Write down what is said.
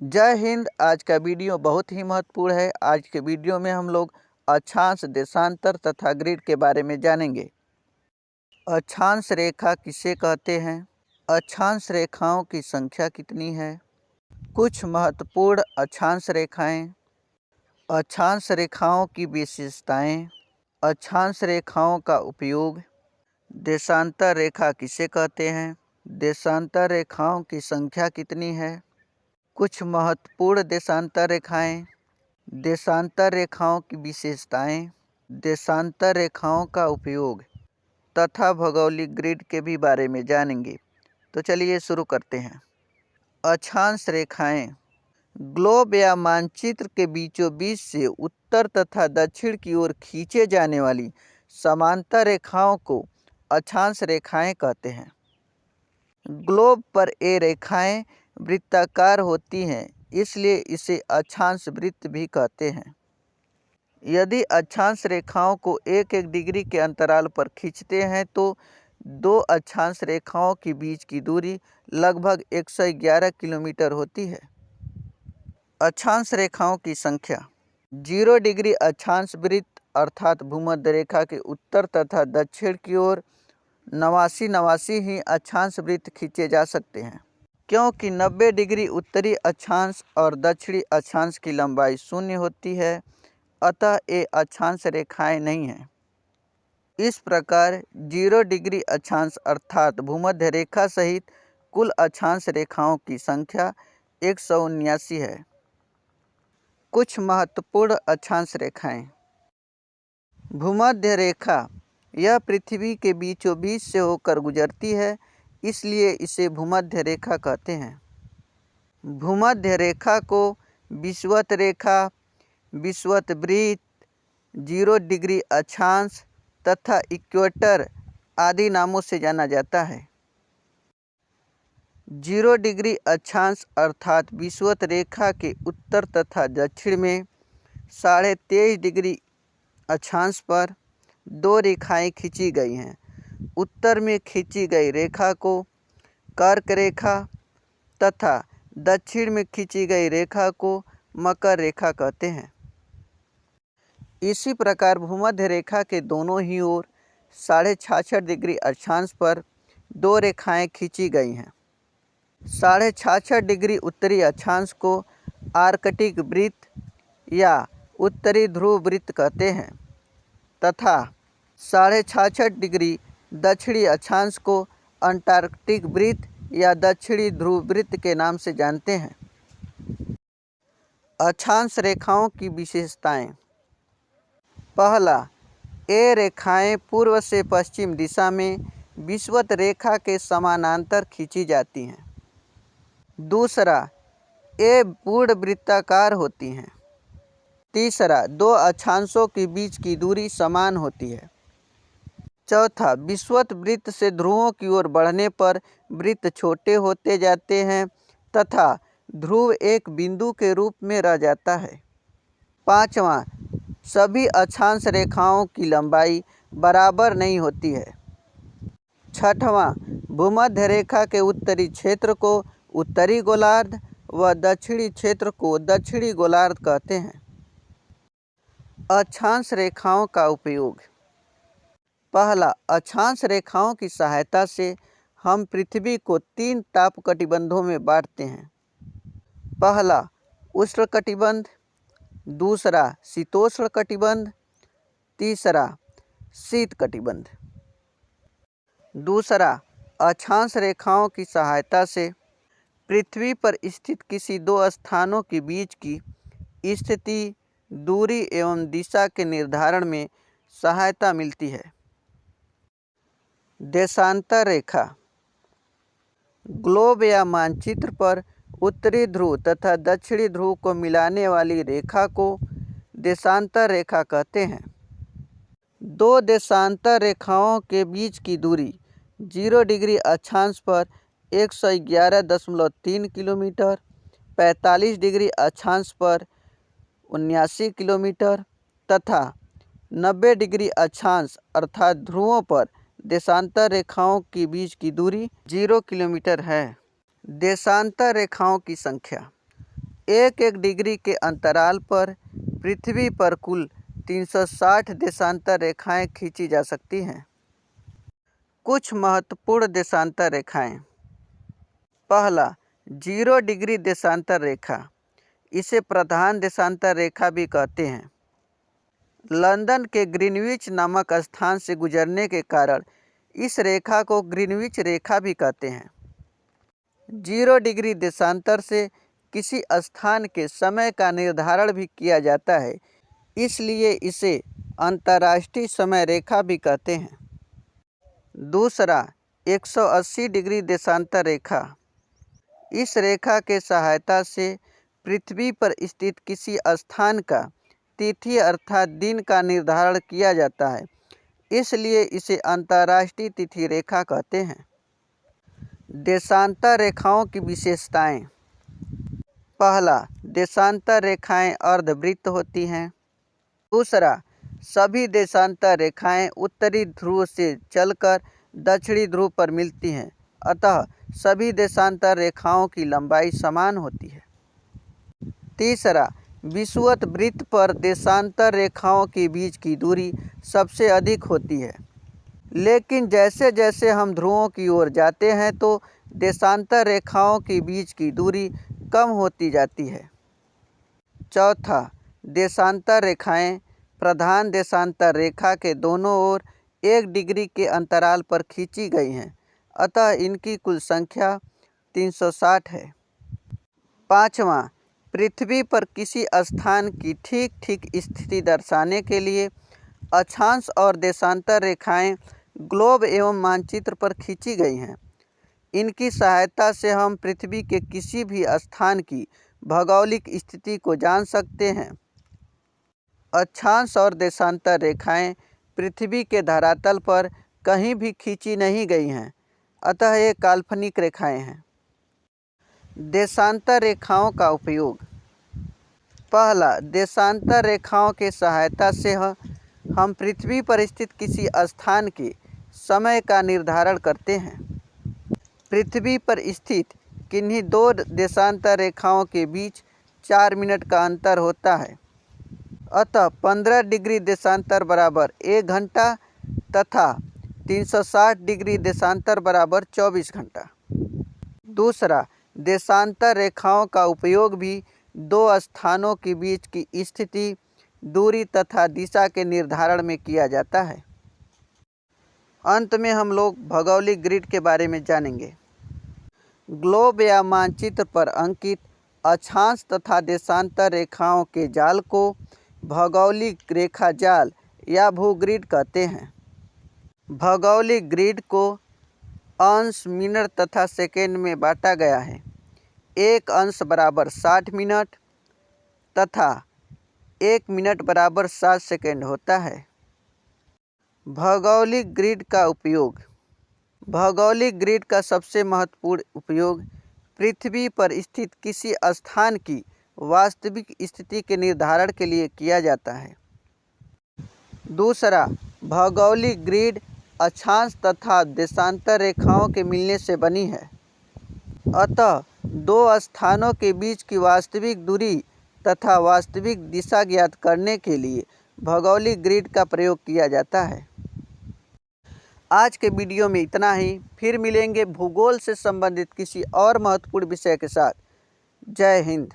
जय हिंद। आज का वीडियो बहुत ही महत्वपूर्ण है। आज के वीडियो में हम लोग अक्षांश, देशांतर तथा ग्रिड के बारे में जानेंगे। अक्षांश रेखा किसे कहते हैं? अक्षांश रेखाओं की संख्या कितनी है? कुछ महत्वपूर्ण अक्षांश रेखाएं, अक्षांश रेखाओं की विशेषताएं, अक्षांश रेखाओं का उपयोग, देशांतर रेखा किसे कहते हैं? देशांतर रेखाओं की संख्या कितनी है? कुछ महत्वपूर्ण देशांतर रेखाएं, देशांतर रेखाओं की विशेषताएं, देशांतर रेखाओं का उपयोग तथा भौगोलिक ग्रिड के भी बारे में जानेंगे। तो चलिए शुरू करते हैं। अक्षांश रेखाएं ग्लोब या मानचित्र के बीचों बीच से उत्तर तथा दक्षिण की ओर खींचे जाने वाली समांतर रेखाओं को अक्षांश रेखाएं कहते हैं। ग्लोब पर ये रेखाएं वृत्ताकार होती हैं, इसलिए इसे अक्षांश वृत्त भी कहते हैं। यदि अक्षांश रेखाओं को एक एक डिग्री के अंतराल पर खींचते हैं तो दो अक्षांश रेखाओं के बीच की दूरी लगभग 111 किलोमीटर होती है। अक्षांश रेखाओं की संख्या 0 डिग्री अक्षांश वृत्त अर्थात भूमध्य रेखा के उत्तर तथा दक्षिण की ओर 89 ही अक्षांश वृत्त खींचे जा सकते हैं, क्योंकि 90 डिग्री उत्तरी अक्षांश और दक्षिणी अक्षांश की लंबाई 0 होती है, अतः ये अक्षांश रेखाएं नहीं हैं। इस प्रकार 0 डिग्री अक्षांश अर्थात भूमध्य रेखा सहित कुल अक्षांश रेखाओं की संख्या 179 है। कुछ महत्वपूर्ण अक्षांश रेखाएं। भूमध्य रेखा यह पृथ्वी के बीचों बीच से होकर गुजरती है, इसलिए इसे भूमध्य रेखा कहते हैं। भूमध्य रेखा को विषुवत रेखा, विषुवत वृत्त, 0 डिग्री अक्षांश तथा इक्वेटर आदि नामों से जाना जाता है। 0 डिग्री अक्षांश अर्थात विषुवत रेखा के उत्तर तथा दक्षिण में 23.5 डिग्री अक्षांश पर दो रेखाएं खींची गई हैं। उत्तर में खींची गई रेखा को कर्क रेखा तथा दक्षिण में खींची गई रेखा को मकर रेखा कहते हैं। इसी प्रकार भूमध्य रेखा के दोनों ही ओर 66.5 डिग्री अक्षांश पर दो रेखाएं खींची गई हैं। 66.5 डिग्री उत्तरी अक्षांश को आर्कटिक वृत्त या उत्तरी ध्रुव वृत्त कहते हैं तथा 66.5 डिग्री दक्षिणी अक्षांश को अंटार्कटिक वृत्त या दक्षिणी ध्रुव वृत्त के नाम से जानते हैं। अक्षांश रेखाओं की विशेषताएं। पहला, ये रेखाएं पूर्व से पश्चिम दिशा में विषुवत रेखा के समानांतर खींची जाती हैं। दूसरा, ये पूर्ण वृत्ताकार होती हैं। तीसरा, दो अक्षांशों के बीच की दूरी समान होती है। चौथा, विषुवत वृत्त से ध्रुवों की ओर बढ़ने पर वृत्त छोटे होते जाते हैं तथा ध्रुव एक बिंदु के रूप में रह जाता है। पांचवा, सभी अक्षांश रेखाओं की लंबाई बराबर नहीं होती है। छठवां, भूमध्य रेखा के उत्तरी क्षेत्र को उत्तरी गोलार्ध व दक्षिणी क्षेत्र को दक्षिणी गोलार्ध कहते हैं। अक्षांश रेखाओं का उपयोग। पहला, अक्षांश रेखाओं की सहायता से हम पृथ्वी को 3 तापकटिबंधों में बांटते हैं। पहला, उष्णकटिबंध, दूसरा शीतोष्ण कटिबंध, तीसरा शीत कटिबंध। दूसरा, अक्षांश रेखाओं की सहायता से पृथ्वी पर स्थित किसी दो स्थानों के बीच की स्थिति, दूरी एवं दिशा के निर्धारण में सहायता मिलती है। देशांतर रेखा ग्लोब या मानचित्र पर उत्तरी ध्रुव तथा दक्षिणी ध्रुव को मिलाने वाली रेखा को देशांतर रेखा कहते हैं। दो देशांतर रेखाओं के बीच की दूरी 0 डिग्री अक्षांश पर 111.3 किलोमीटर, 45 डिग्री अक्षांश पर 79 किलोमीटर तथा 90 डिग्री अक्षांश अर्थात ध्रुवों पर देशांतर रेखाओं के बीच की दूरी 0 किलोमीटर है। देशांतर रेखाओं की संख्या। एक एक डिग्री के अंतराल पर पृथ्वी पर कुल 360 देशांतर रेखाएं खींची जा सकती हैं। कुछ महत्वपूर्ण देशांतर रेखाएं। पहला, 0 डिग्री देशांतर रेखा। इसे प्रधान देशांतर रेखा भी कहते हैं। लंदन के ग्रीनविच नामक स्थान से गुजरने के कारण इस रेखा को ग्रीनविच रेखा भी कहते हैं। 0 डिग्री देशांतर से किसी स्थान के समय का निर्धारण भी किया जाता है, इसलिए इसे अंतर्राष्ट्रीय समय रेखा भी कहते हैं। दूसरा, 180 डिग्री देशांतर रेखा। इस रेखा के सहायता से पृथ्वी पर स्थित किसी स्थान का तिथि अर्थात दिन का निर्धारण किया जाता है, इसलिए इसे अंतर्राष्ट्रीय तिथि रेखा कहते हैं। देशांतर रेखाओं की विशेषताएं। पहला, देशांतर रेखाएं अर्धवृत्त होती हैं। दूसरा, सभी देशांतर रेखाएं उत्तरी ध्रुव से चलकर दक्षिणी ध्रुव पर मिलती हैं, अतः सभी देशांतर रेखाओं की लंबाई समान होती है। तीसरा, विषुवत वृत्त पर देशांतर रेखाओं के बीच की दूरी सबसे अधिक होती है, लेकिन जैसे जैसे हम ध्रुवों की ओर जाते हैं तो देशांतर रेखाओं के बीच की दूरी कम होती जाती है। चौथा, देशांतर रेखाएं प्रधान देशांतर रेखा के दोनों ओर 1 डिग्री के अंतराल पर खींची गई हैं, अतः इनकी कुल संख्या 360 है। पाँचवां, पृथ्वी पर किसी स्थान की ठीक ठीक स्थिति दर्शाने के लिए अक्षांश और देशांतर रेखाएं ग्लोब एवं मानचित्र पर खींची गई हैं। इनकी सहायता से हम पृथ्वी के किसी भी स्थान की भौगोलिक स्थिति को जान सकते हैं। अक्षांश और देशांतर रेखाएं पृथ्वी के धरातल पर कहीं भी खींची नहीं गई हैं, अतः ये काल्पनिक रेखाएं हैं। देशांतर रेखाओं का उपयोग। पहला, देशांतर रेखाओं के सहायता से हम पृथ्वी पर स्थित किसी स्थान के समय का निर्धारण करते हैं। पृथ्वी पर स्थित किन्हीं 2 देशांतर रेखाओं के बीच 4 मिनट का अंतर होता है, अतः 15 डिग्री देशांतर बराबर 1 घंटा तथा 360 डिग्री देशांतर बराबर 24 घंटा। दूसरा, देशांतर रेखाओं का उपयोग भी 2 स्थानों के बीच की स्थिति, दूरी तथा दिशा के निर्धारण में किया जाता है। अंत में हम लोग भौगोलिक ग्रिड के बारे में जानेंगे। ग्लोब या मानचित्र पर अंकित अक्षांश तथा देशांतर रेखाओं के जाल को भौगोलिक रेखा जाल या भूग्रिड कहते हैं। भौगोलिक ग्रिड को अंश, मिनट तथा सेकेंड में बांटा गया है। 1 अंश बराबर 60 मिनट तथा 1 मिनट बराबर 7 सेकेंड होता है। भौगोलिक ग्रिड का उपयोग। भौगोलिक ग्रिड का सबसे महत्वपूर्ण उपयोग पृथ्वी पर स्थित किसी स्थान की वास्तविक स्थिति के निर्धारण के लिए किया जाता है। दूसरा, भौगोलिक ग्रिड अक्षांश तथा देशांतर रेखाओं के मिलने से बनी है, अतः 2 स्थानों के बीच की वास्तविक दूरी तथा वास्तविक दिशा ज्ञात करने के लिए भौगोलिक ग्रिड का प्रयोग किया जाता है। आज के वीडियो में इतना ही। फिर मिलेंगे भूगोल से संबंधित किसी और महत्वपूर्ण विषय के साथ। जय हिंद।